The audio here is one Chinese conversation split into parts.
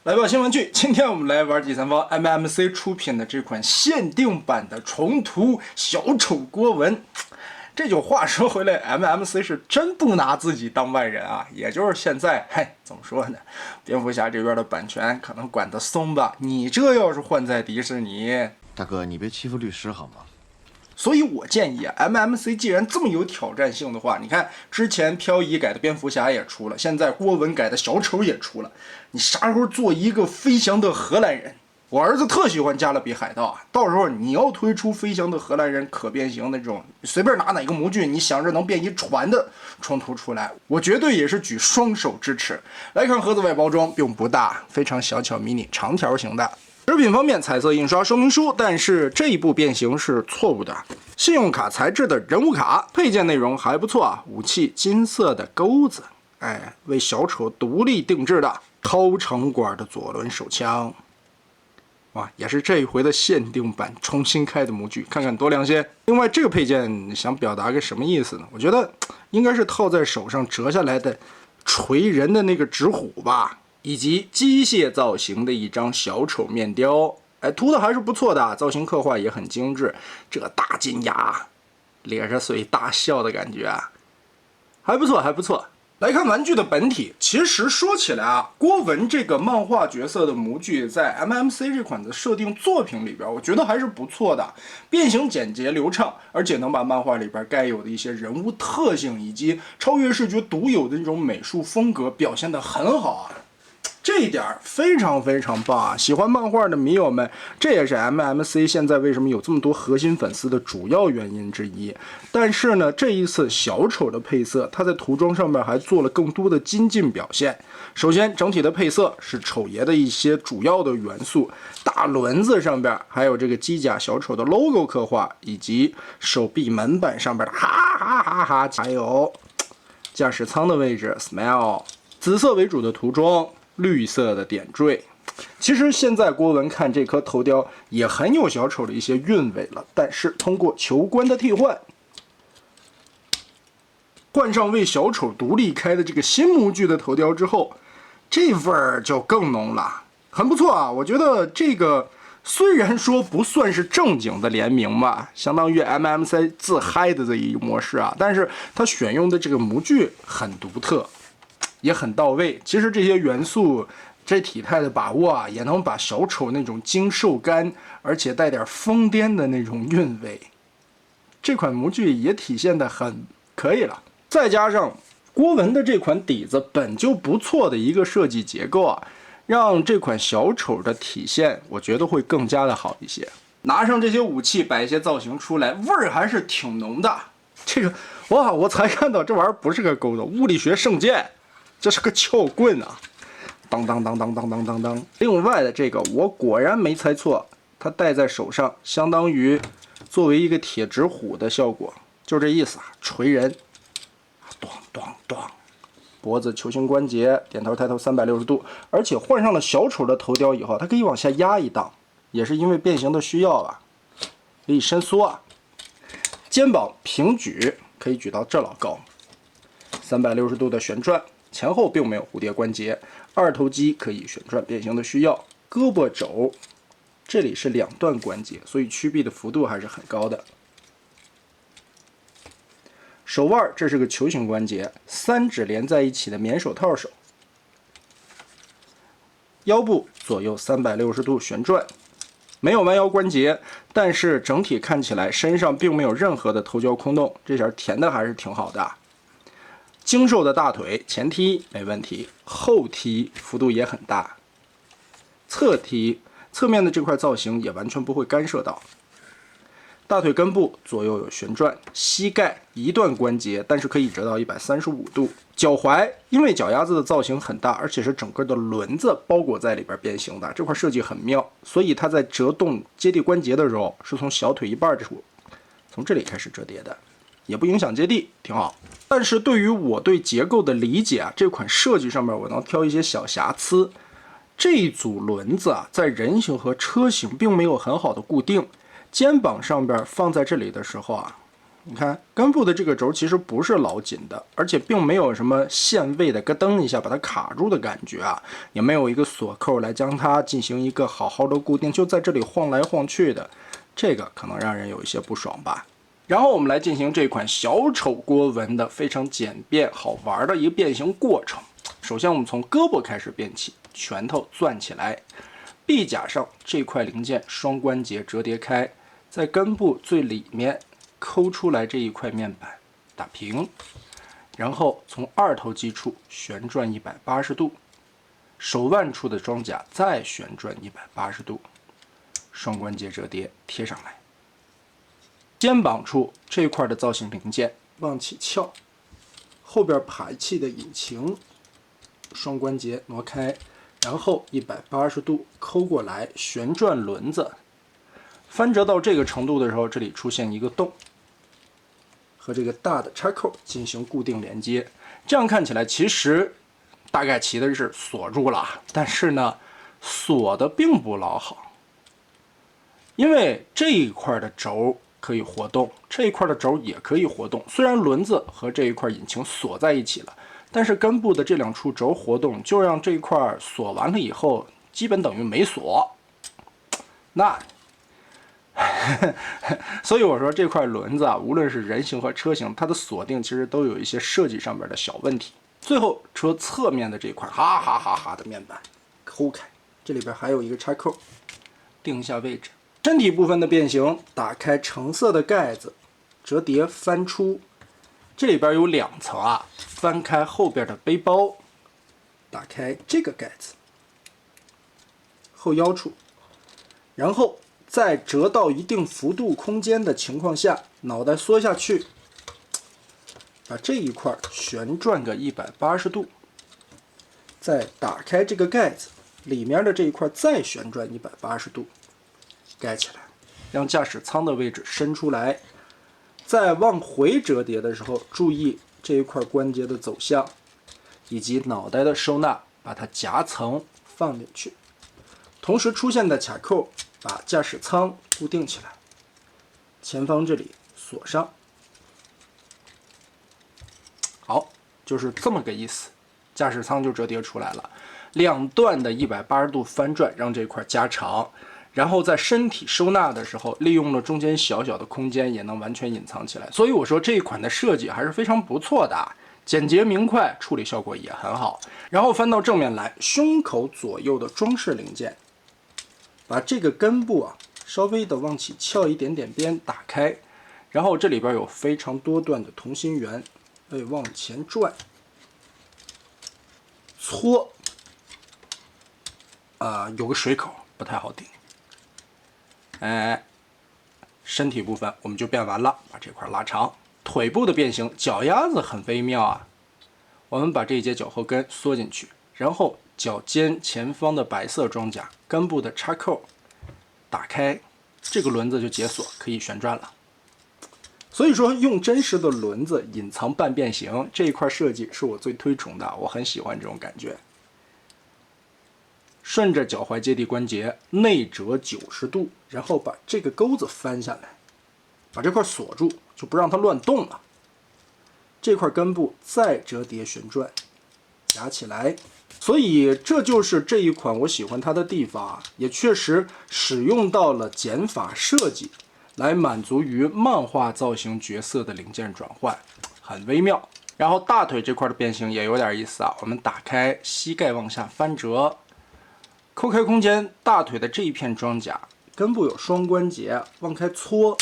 来吧，新玩具，今天我们来玩第三方 MMC 出品的这款限定版的重涂小丑郭文。这就话说回来 ，MMC 是真不拿自己当外人啊。也就是现在，怎么说呢？蝙蝠侠这边的版权可能管得松吧。你这要是换在迪士尼，大哥，你别欺负律师好吗？所以我建议啊 ，MMC 既然这么有挑战性的话，你看之前漂移改的蝙蝠侠也出了，现在郭文改的小丑也出了，你啥时候做一个飞翔的荷兰人？我儿子特喜欢加勒比海盗啊，到时候你要推出飞翔的荷兰人可变形那种，随便拿哪个模具，你想着能变一船的冲突出来，我绝对也是举双手支持。来看盒子外包装，并不大，非常小巧迷你，长条形的。食品方面，彩色印刷说明书，但是这一步变形是错误的。信用卡材质的人物卡，配件内容还不错啊，武器金色的钩子，为小丑独立定制的超长管的左轮手枪，哇，也是这一回的限定版重新开的模具，看看多良心。另外，这个配件想表达个什么意思呢？我觉得应该是套在手上折下来的锤人的那个纸虎吧。以及机械造型的一张小丑面雕，涂的还是不错的，造型刻画也很精致。这大金牙，咧着嘴大笑的感觉啊，还不错，还不错。来看玩具的本体，其实说起来啊，郭文这个漫画角色的模具在 MMC 这款的设定作品里边，我觉得还是不错的，变形简洁流畅，而且能把漫画里边该有的一些人物特性以及超越视觉独有的这种美术风格表现得很好啊。这一点非常非常棒啊！喜欢漫画的迷友们，这也是 MMC 现在为什么有这么多核心粉丝的主要原因之一。但是呢，这一次小丑的配色，它在涂装上面还做了更多的精进表现。首先，整体的配色是丑爷的一些主要的元素，大轮子上边还有这个机甲小丑的 logo 刻画，以及手臂门板上边的哈哈哈哈，还有驾驶舱的位置 smile， 紫色为主的涂装。绿色的点缀，其实现在郭文看这颗头雕也很有小丑的一些韵味了，但是通过球冠的替换，换上为小丑独立开的这个新模具的头雕之后，这味儿就更浓了，很不错啊！我觉得这个虽然说不算是正经的联名吧，相当于 MMC 自嗨的这一模式啊，但是它选用的这个模具很独特。也很到位，其实这些元素，这体态的把握啊，也能把小丑那种精瘦干，而且带点疯癫的那种韵味，这款模具也体现得很可以了。再加上郭文的这款底子本就不错的一个设计结构啊，让这款小丑的体现，我觉得会更加的好一些。拿上这些武器，摆一些造型出来，味儿还是挺浓的。这个哇，我才看到这玩意儿不是个钩子，物理学圣剑。这是个撬棍啊！当当当当当当当当。另外的这个，我果然没猜错，它戴在手上，相当于作为一个铁纸虎的效果，就这意思啊，锤人。咚咚咚，脖子球形关节，点头抬头360度，而且换上了小丑的头雕以后，它可以往下压一档，也是因为变形的需要啊，可以伸缩啊。肩膀平举，可以举到这老高，360度的旋转。前后并没有蝴蝶关节，二头肌可以旋转变形的需要，胳膊肘这里是2段关节，所以曲臂的幅度还是很高的。手腕这是个球形关节，3指连在一起的棉手套手。腰部左右360度旋转，没有弯腰关节，但是整体看起来身上并没有任何的头胶空洞，这下填的还是挺好的。精瘦的大腿，前踢没问题，后踢幅度也很大，侧踢侧面的这块造型也完全不会干涉到。大腿根部左右有旋转，膝盖1段关节，但是可以折到135度。脚踝因为脚丫子的造型很大，而且是整个的轮子包裹在里边变形的，这块设计很妙，所以它在折动接地关节的时候，是从小腿一半处，从这里开始折叠的。也不影响接地，挺好。但是对于我对结构的理解啊，这款设计上面我能挑一些小瑕疵。这一组轮子啊，在人形和车型并没有很好的固定，肩膀上边放在这里的时候啊，你看根部的这个轴其实不是老紧的，而且并没有什么限位的咯噔一下把它卡住的感觉啊，也没有一个锁扣来将它进行一个好好的固定，就在这里晃来晃去的，这个可能让人有一些不爽吧。然后我们来进行这款小丑郭文的非常简便好玩的一个变形过程。首先我们从胳膊开始变起，拳头攥起来，臂甲上这块零件双关节折叠开，在根部最里面抠出来这一块面板，打平，然后从二头肌处旋转180度，手腕处的装甲再旋转180度，双关节折叠贴上来。肩膀处这块的造型零件往起翘，后边排气的引擎双关节挪开，然后180度抠过来，旋转轮子，翻折到这个程度的时候，这里出现一个洞，和这个大的插扣进行固定连接。这样看起来其实大概其的是锁住了，但是呢锁的并不老好，因为这一块的轴可以活动，这一块的轴也可以活动。虽然轮子和这一块引擎锁在一起了，但是根部的这两处轴活动，就让这一块锁完了以后，基本等于没锁。那，所以我说这块轮子啊，无论是人形和车型，它的锁定其实都有一些设计上面的小问题。最后车侧面的这块哈哈哈哈的面板抠开，这里边还有一个插扣，定一下位置。身体部分的变形，打开橙色的盖子，折叠翻出，这里边有2层啊，翻开后边的背包，打开这个盖子，后腰处，然后在折到一定幅度空间的情况下，脑袋缩下去，把这一块旋转个180度，再打开这个盖子，里面的这一块再旋转180度。盖起来，让驾驶舱的位置伸出来，在往回折叠的时候，注意这一块关节的走向，以及脑袋的收纳，把它夹层放进去。同时出现的卡扣，把驾驶舱固定起来，前方这里锁上。好，就是这么个意思，驾驶舱就折叠出来了。2段的180度翻转，让这块加长。然后在身体收纳的时候，利用了中间小小的空间，也能完全隐藏起来。所以我说这一款的设计还是非常不错的，简洁明快，处理效果也很好。然后翻到正面来，胸口左右的装饰零件，把这个根部啊稍微的往起翘一点点边打开，然后这里边有非常多段的同心圆，往前转，搓，有个水口不太好顶。身体部分我们就变完了，把这块拉长。腿部的变形，脚丫子很微妙啊。我们把这一节脚后跟缩进去，然后脚尖前方的白色装甲根部的插扣打开，这个轮子就解锁，可以旋转了。所以说，用真实的轮子隐藏半变形这一块设计是我最推崇的，我很喜欢这种感觉。顺着脚踝接地关节内折90度，然后把这个钩子翻下来，把这块锁住，就不让它乱动了。这块根部再折叠旋转，夹起来。所以这就是这一款我喜欢它的地方啊，也确实使用到了减法设计，来满足于漫画造型角色的零件转换，很微妙。然后大腿这块的变形也有点意思啊，我们打开膝盖往下翻折。抠开空间，大腿的这一片装甲根部有双关节，往开搓，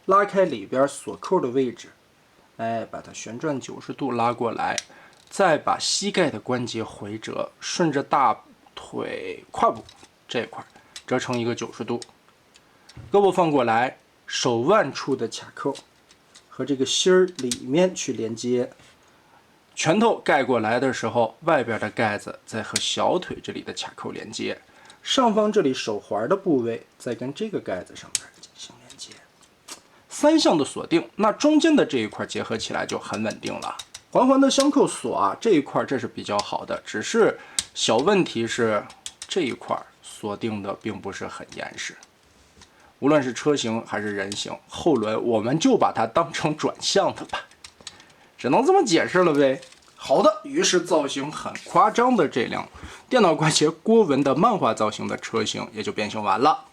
拉开里边锁扣的位置，把它旋转90度拉过来，再把膝盖的关节回折，顺着大腿胯部这块折成一个90度，胳膊放过来，手腕处的卡扣和这个芯儿里面去连接。拳头盖过来的时候，外边的盖子再和小腿这里的卡扣连接，上方这里手环的部位再跟这个盖子上面进行连接。3项的锁定，那中间的这一块结合起来就很稳定了。环环的相扣锁啊，这一块这是比较好的，只是小问题是这一块锁定的并不是很严实。无论是车型还是人形，后轮我们就把它当成转向的吧，只能这么解释了呗。好的，于是造型很夸张的这辆电脑怪杰郭文的漫画造型的车型也就变形完了。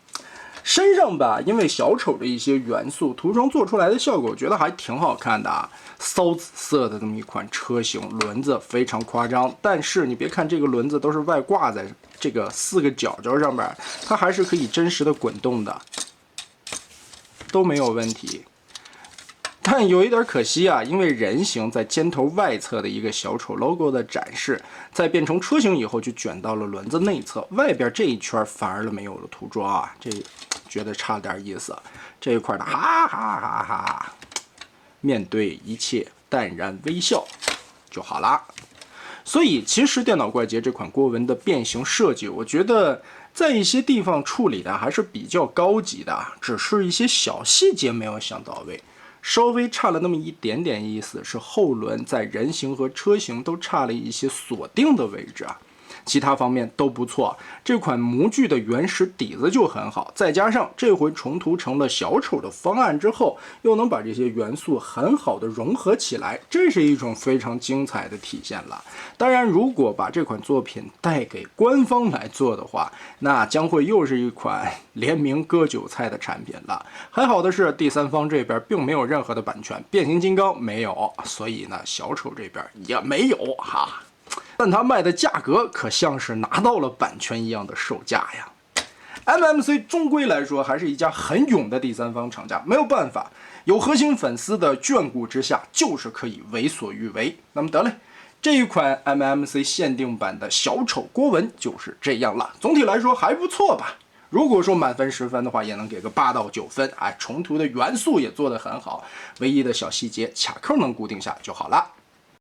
身上吧，因为小丑的一些元素，涂装做出来的效果，我觉得还挺好看的啊。骚紫色的这么一款车型，轮子非常夸张，但是你别看这个轮子都是外挂在这个4个角角上面，它还是可以真实的滚动的，都没有问题。但有一点可惜啊，因为人形在尖头外侧的一个小丑 logo 的展示，在变成车型以后就卷到了轮子内侧，外边这一圈反而没有了涂装啊，这觉得差点意思。这一块的哈哈哈哈，面对一切淡然微笑就好啦。所以其实电脑怪杰这款郭文的变形设计，我觉得在一些地方处理的还是比较高级的，只是一些小细节没有想到位。稍微差了那么一点点意思，是后轮在人形和车型都差了一些锁定的位置啊，其他方面都不错。这款模具的原始底子就很好，再加上这回重涂成了小丑的方案之后，又能把这些元素很好的融合起来，这是一种非常精彩的体现了。当然，如果把这款作品带给官方来做的话，那将会又是一款联名割韭菜的产品了。还好的是，第三方这边并没有任何的版权，变形金刚没有，所以呢，小丑这边也没有哈。但它卖的价格可像是拿到了版权一样的售价呀。MMC 终归来说还是一家很勇的第三方厂家，没有办法，有核心粉丝的眷顾之下，就是可以为所欲为。那么得嘞，这一款 MMC 限定版的小丑郭文就是这样了。总体来说还不错吧。如果说满分10分的话，也能给个8到9分。哎，重涂的元素也做得很好，唯一的小细节卡扣能固定下就好了。